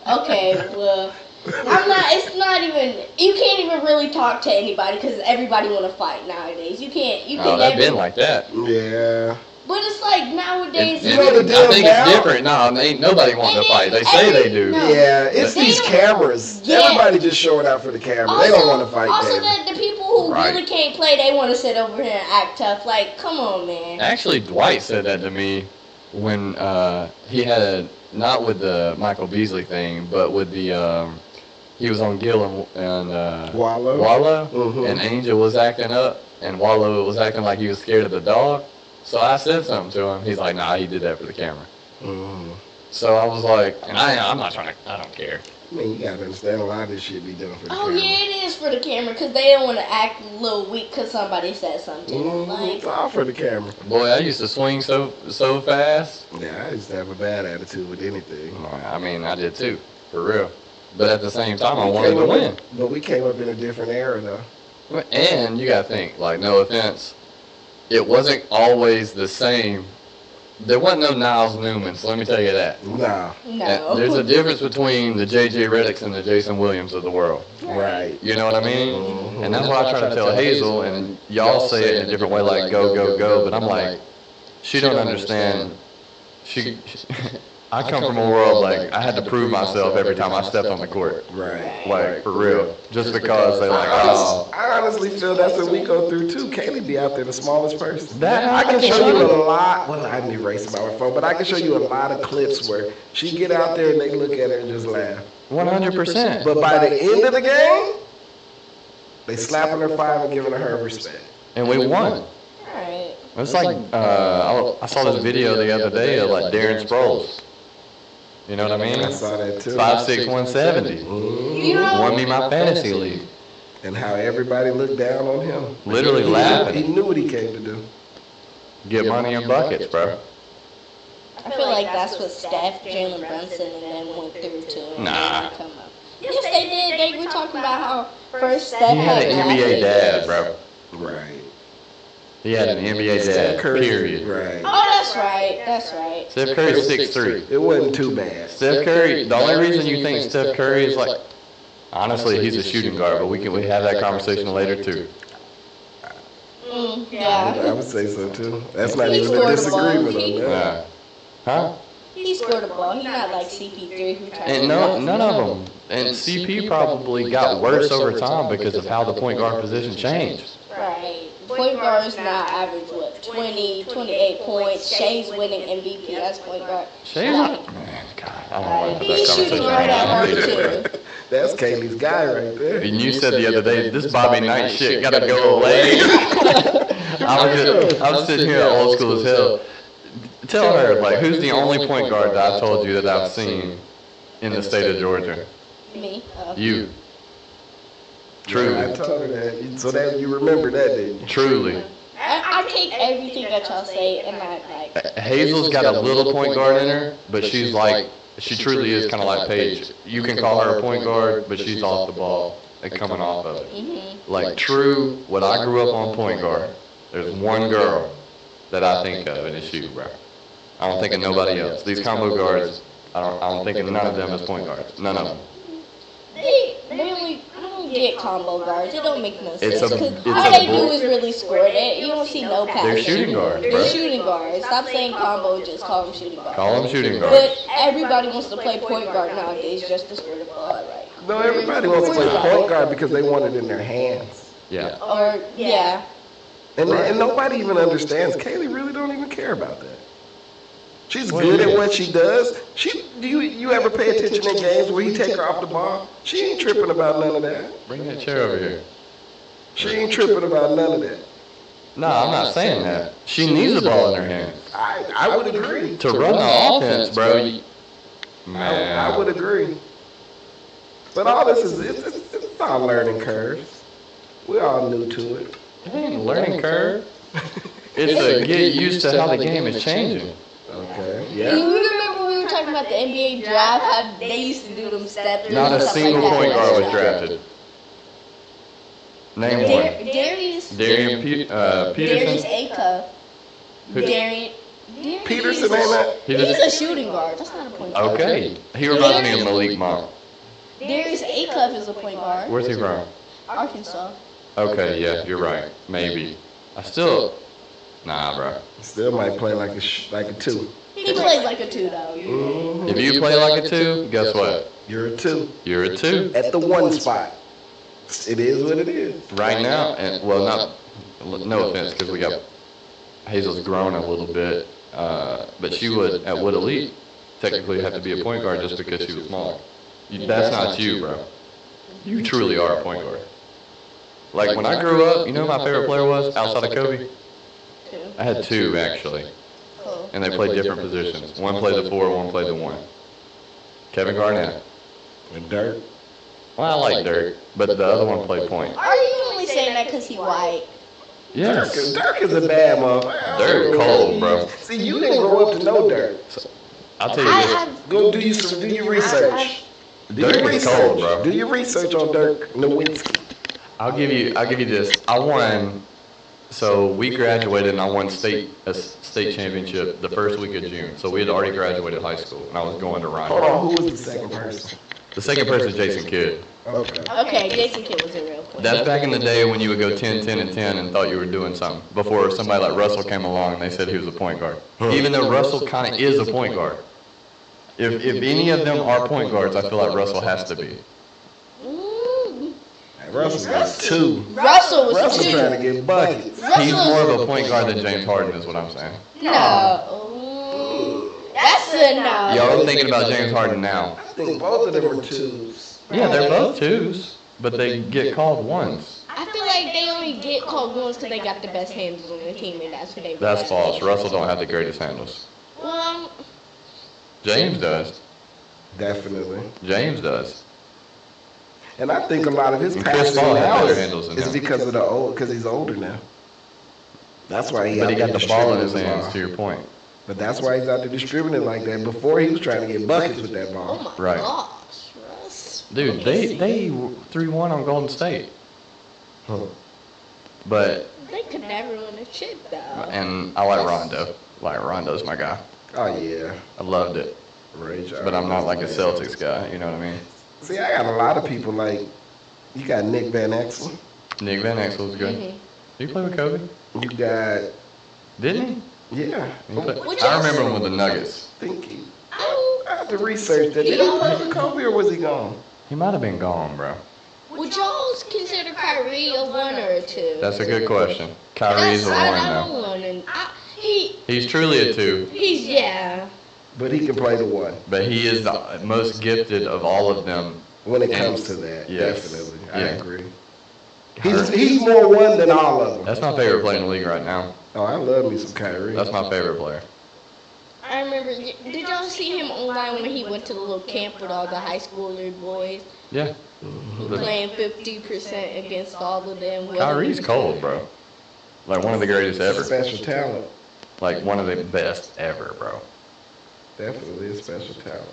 Okay, well, it's not even. You can't even really talk to anybody because everybody want to fight nowadays. You can't. They've been like that. Yeah. But it's like nowadays. You know the deal I think now? it's different. No, ain't nobody wanting to fight. They say they do. No. Yeah, it's these cameras. Yeah. Everybody just showing out for the camera. They don't want to fight. Also, David. the people who really can't play, they want to sit over here and act tough. Like, come on, man. Actually, Dwight said that to me when he had, not with the Michael Beasley thing, but with the, he was on Gill and Wallow, and Angel was acting up, and Wallow was acting like he was scared of the dog. So I said something to him. He's like, nah, he did that for the camera. So I was like, and I'm not trying to, I don't care. I mean, you gotta understand a lot of this shit be done for the camera. Oh, yeah, it is for the camera because they don't want to act a little weak because somebody said something. It's all for the camera. Boy, I used to swing so fast. Yeah, I used to have a bad attitude with anything. I mean, I did too, for real. But at the same time, I wanted to win. But we came up in a different era, though. And you gotta think, like, no offense, it wasn't always the same. There wasn't no Niles Newman, so let me tell you that. No. No. There's a difference between the J.J. Reddicks and the Jason Williams of the world. Right. You know what I mean? And that's what I try to tell Hazel, and y'all say it in a different way, like, go, go, go, but I'm like, she don't understand. I come from a world, like, I had to prove myself every time I stepped on the court. Right. Like, for real. Just because they like, oh. I honestly feel that's what we go through, too. Kaylee be out there the smallest person. I can show you a lot. Well, I didn't erase my phone, but I can show you a lot of clips where she get out there and they look at her and just laugh. 100%. But by the end of the game, they slapping her five and giving her respect. And we won. Alright. It's like, I saw this video the other day of, like, Darren Sproles. You know what I mean? I saw that too. 5'6", 170. Won me my fantasy league. And how everybody looked down on him. Literally laughing. He knew what he came to do. Get money in buckets, bro. I feel like that's what Steph, Jalen Brunson, and them went through too. Nah. Yes, they did. They were talking about how first Steph He had an NBA dad, bro. Right. He had an NBA dad, period. Right. Oh, that's right. That's right. Steph Curry's 6'3". It wasn't too bad. Steph Curry, the only reason you think Steph Curry is like, honestly, he's a shooting guard, but we have that conversation later too. Yeah. I would say so too. That's not even a disagreement on that. Huh? He scored a ball. He's not like CP3 who tried And none of them. And CP probably got worse over time because of how the point guard position changed. Right. Point guards now average, what, 20, 28 points. Shay's winning MVP as point guard. Shay's not. Man, God, I don't want to have He's that shooting conversation right at her, right now. too. That's Kaylee's guy right there. And you said the other day, this Bobby Knight shit gotta go away. I'm sitting here old school as hell. Tell her, like, who's the only point guard that I told you that I've seen in the state of Georgia? Me. You. Truly. I told her that. So that you remember that, didn't you? Truly. I take everything that y'all say and I like. Hazel's got a little point guard in her, but she's like, she truly is kind of like Paige. You can call her a point guard, but she's off the ball and coming off of it. Like, true, when I grew up on point guard, there's one girl that I think of, and it's you, bro. I don't think of nobody else. These combo guards, I don't think of none of them as point guards. None of them. They really, I don't get combo guards. It don't make no sense. It's a All they do is really score it. You don't see no passing. They're shooting guards, bro. They're shooting guards. Stop saying combo, just call them shooting guards. Call them shooting But guards. everybody wants to play point guard nowadays just to score the ball, right? No, everybody wants to play point guard because they want it in their hands. Yeah. Or, yeah. And nobody even understands. Kaylee really don't even care about that. She's good at what she does. Do you ever pay attention in games where he take her off the ball? She ain't tripping about none of that. Bring that chair over here. She ain't tripping about none of that. No, I'm not saying that. She needs the ball in her hands. I would agree. To run the offense, bro. I would agree. But all this is it's all learning curves. We're all new to it. It ain't a learning curve. It's a get used to how the game is changing. Okay. You Yeah. remember we were talking about the NBA draft? How they used to do them steps. Not a single point guard was drafted. Name one. Darius. Darian Darius Peterson. Acuff. Darian. Peterson ain't that? He He's was a shooting guard. That's not a point guard. okay. He reminds me of Malik Monk. Darius Acuff is a point guard. Where's he from? Arkansas. Okay, yeah, you're right. Maybe. Nah, bro. Still might play like a two. He plays like a two though. If you play like a two, guess what? You're a two. You're a two. At the one spot. It is what it is. Right now, and well, no offense, because we got Hazel's grown a little bit, but she would at Wood Elite technically have to be a point guard just because she was smaller. That's not you, bro. You truly are a point guard. Like when I grew up, you know who my favorite player was outside of Kobe? I had two actually, Cool. and they played different positions. One played the 4, one played the 1. Kevin Garnett. And Dirk. Well, I like Dirk, but the other one played point. Are you only saying that because he white? Yes. Dirk is a bad motherfucker. Dirk cold, bro. See, you didn't grow up to know Dirk. I'll tell you this. Go do your research. Dirk is cold, bro. Do your research on Dirk Nowitzki. I'll give you this. I won. So we graduated, and I won a state championship the first week of June. So we had already graduated high school, and I was going to Hold Ryan. on, who was the second person? The second person is Jason Kidd. Okay. Okay, Jason Kidd was a real point. That's back in the day when you would go 10, 10, and 10 and thought you were doing something. Before somebody like Russell came along and they said he was a point guard. Even though Russell kind of is a point guard. If any of them are point guards, I feel like Russell has to be. Russell got two. Russell was Russell two. trying to get buckets. He's more of a point guard than James Harden is what I'm saying. No. That's a no. Y'all are thinking about James Harden now. I think both of them were twos. Yeah, they're both twos, but they get called ones. I feel like they only get called ones because they got the best handles on the team, and that's what they. That's false. Russell don't have the greatest handles. Well, James does. Definitely. James does. And I think a lot of his And Chris passing Paul had now better handles than is him. because of because he's older now. That's why But he out got there the ball in his distributing hands, the to ball. your point. But that's why he's out there distributing like that. Before he was trying to get buckets with that oh ball. my Right. gosh, Russ. Dude, they 3-1 on Golden State. But, They could never win a chip though. and I like Rondo. Rondo's my guy. Oh yeah. I loved it. Ray Charles. But I'm not like a Celtics guy, you know what I mean? See, I got a lot of people like, you got Nick Van Exel. Nick Van Exel was good. Mhm. Did he play with Kobe? You got, Didn't he? yeah. He played- Which I is- remember him with the Nuggets. Think he, I have to research that. Did he play with Kobe or was he gone? He might have been gone, bro. Would y'all consider Kyrie a one or a two? That's a good question. Kyrie's a I one don't now. want him. He's truly a 2, He's yeah. But he can play the one but he is the most gifted of all of them. when it And- comes to that. yes. Definitely. I Yeah. agree. He's more one than all of them. That's my favorite player in the league right now. Oh, I love me some Kyrie. That's my favorite player. I remember. Did y'all see him online when he went to the little camp with all the high schooler boys, Yeah. playing 50% against all of them? Kyrie's cold, bro. Like one of the greatest ever. Special talent. Like one of the best ever, bro. Definitely a special talent.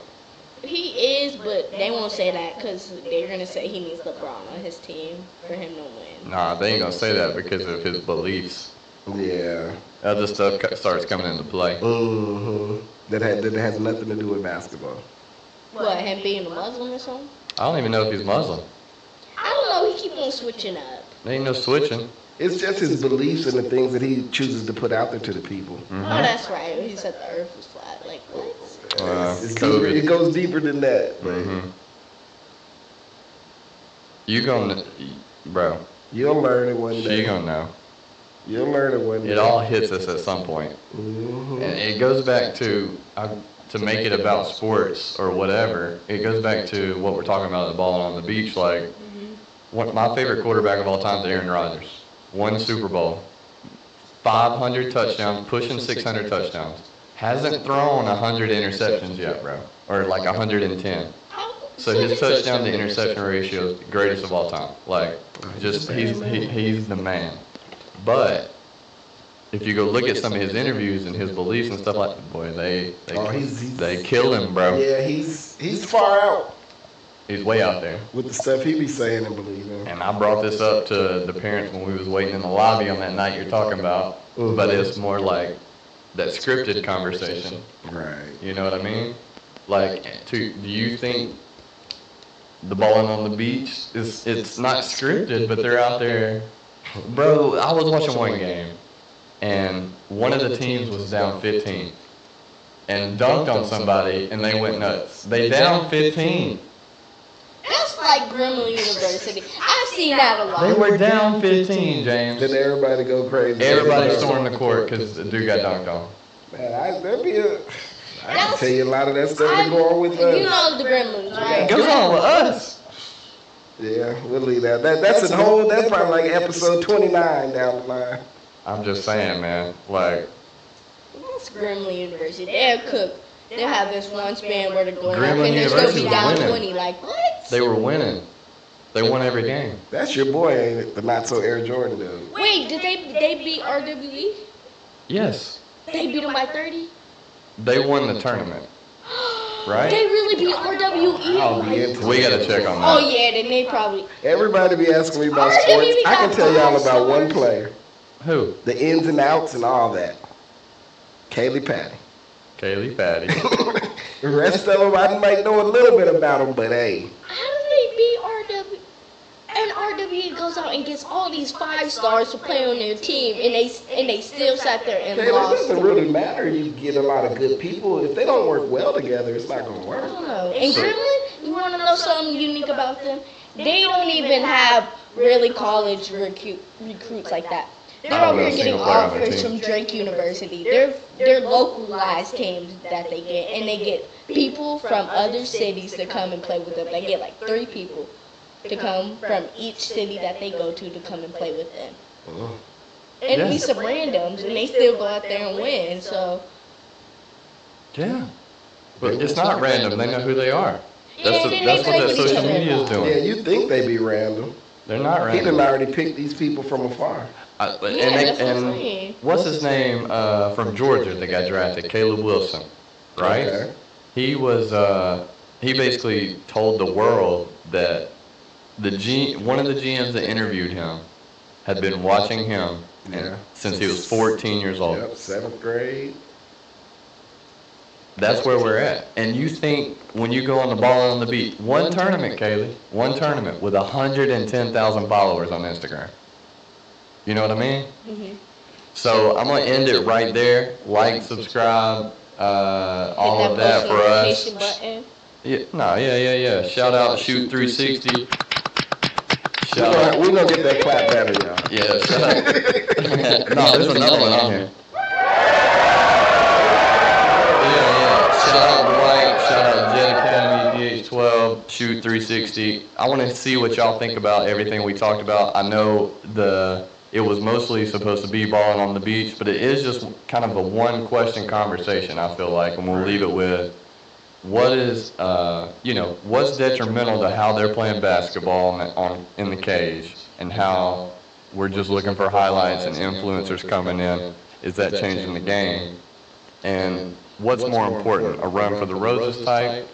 He is, but they won't say that because they're gonna say he needs LeBron on his team for him to win. Nah, they ain't gonna say that because of his beliefs. Yeah. Other stuff starts coming into play. Mm-hmm. That has nothing to do with basketball. What, him being a Muslim or something? I don't even know if he's Muslim. I don't know. He keep on switching up. There ain't no switching. It's just his beliefs and the things that he chooses to put out there to the people. Mm-hmm. Oh, that's right. He said the Earth was flat. Like what? It's COVID. deeper, it goes deeper than that. But Mm-hmm. You gonna, bro? you'll learn it one She day. gonna know. You'll learn it one day. It all hits us at some point. Mm-hmm. And it goes back to make it about sports or whatever. It goes back to what we're talking about, the ball on the beach. Like, my favorite quarterback of all time is Aaron Rodgers. Won the Super Bowl. 500 touchdowns, pushing 600 touchdowns. Hasn't thrown 100 interceptions yet, bro, or like 110. So his touchdown to interception ratio is the greatest of all time. Like, just he's the man. But if you go look at some of his interviews and his beliefs and stuff like that, boy, they kill him, bro. Yeah, he's far out. He's way out there. With the stuff he be saying and believing. And I brought this up to the parents when we was waiting in the lobby on that night you're talking about. But it's more like that scripted conversation. Right. You know what I mean? Like, do you think the balling on the beach it's not scripted, but they're out there? Bro, I was watching one game, and one of the teams was down 15 and dunked on somebody, and they went nuts. They down 15. That's like Gremlin University. I've seen that a lot. They were down 15, James. Then everybody go crazy. Everybody stormed the court because the dude got dunked on. Man, I can tell you a lot of that stuff that go on with us. You know the Gremlins, right? It goes on with us. Yeah, we'll leave that. That's probably like episode 29 down the line. I'm just saying, man. Like, It's Gremlin University. They'll cook. They'll have this one span where they're going up Gremlin and they're going to University be was down winning. 20. Like, what? they were winning. They won every game. That's your boy, ain't it? The not so Air Jordan dude. Wait, did they beat RWE? Yes. They beat them by 30? They won the tournament. Right? They really beat RWE? I'll be into We it. got to check on Oh, that. yeah, then they probably. Everybody be asking me about RWE sports. I can got tell y'all 5 about one stars. player. Who? The ins and outs and all that. Kaylee Patty. Kaylee Patty. The rest of them, I might know a little bit about them, but hey. How do they beat RWE? And RWE goes out and gets all these 5 stars to play on their team, and they still sat there and Kaylee, it lost. doesn't really matter. You get a lot of good people. If they don't work well together, it's not going to I work. don't know. And Gremlin, you want to know something unique about them? They don't even have really college recruits like that. They're I don't over know here a getting single player on their offers team. from Drake University. They're localized teams that they get, and they get people from other cities to come and play with them. They get like 3 people to come from each city that they go to come and play with them. And we some randoms, and they still go out there and win. So Yeah. But it's not random. They know who they are. Yeah, That's and then that's they what play that with each social other. media is Yeah, doing. you think they be random. They're not He done random. already picked these people from afar. Yeah, that's what I'm saying. What's his name from Georgia that got drafted? Caleb Wilson, right? Okay. He was he basically told the world that one of the GMs that interviewed him had been watching him since he was 14 years old. Yep, 7th grade. That's where we're at. And you think when you go on the ball on the beat, one tournament, Kaylee, one tournament with 110,000 followers on Instagram. You know what I mean? Mhm. So I'm gonna end it right there. Like, subscribe, all Hit of that post for us. notification button. Yeah. Shout out Shoot 360. Shout out. We're going to get that clap better, y'all. Yeah, shout out. No, there's another one on here. Yeah. Shout out Dwight. Shout out Jet Academy, DH12, Shoot 360. I want to see what y'all think about everything we talked about. I know it was mostly supposed to be balling on the beach, but it is just kind of a one-question conversation, I feel like, and we'll leave it with what is, what's detrimental to how they're playing basketball in the cage, and how we're just looking for highlights and influencers coming in. Is that changing the game? And what's more important, a run for the roses type?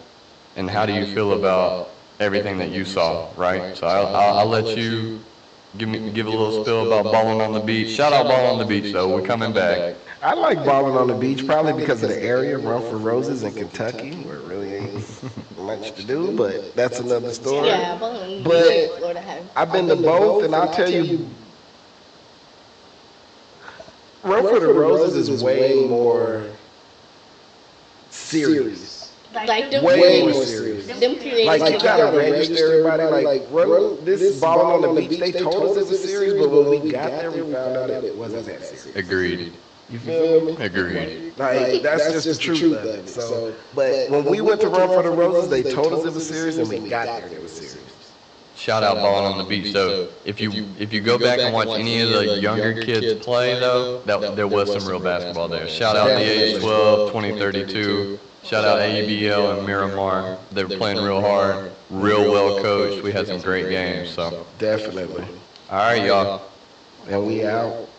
And how do you feel about everything that you saw, right? So I'll let you give a little spill about balling on the beach. Shout out balling on the beach, though. We're coming back. I like balling on the beach probably because of the area, Run for Roses in Kentucky, where it really ain't much to do, but that's another story. Yeah, Bowling But Beach, Florida has. I've been to both, and I'll tell you, Run for the Roses is way more serious. Like them Way more creators, serious. them creators. Like, you give gotta out- register everybody. Like, run this balling on the beach, they told us it was serious, but when we got there, we found out it wasn't that serious. Agreed. You feel me? Agreed. Like, that's just the truth of it. So, but when we went to Run for the Roses, they told us it was serious, and we got there, it was serious. shout out balling on the beach. So if you go back and watch any of the younger kids play, though, there was some real basketball there. Shout out the AH12, 2032. Shout out ABL and Miramar. They were playing real hard, real well coached. We had some great games. So Definitely. all right, y'all. And we out.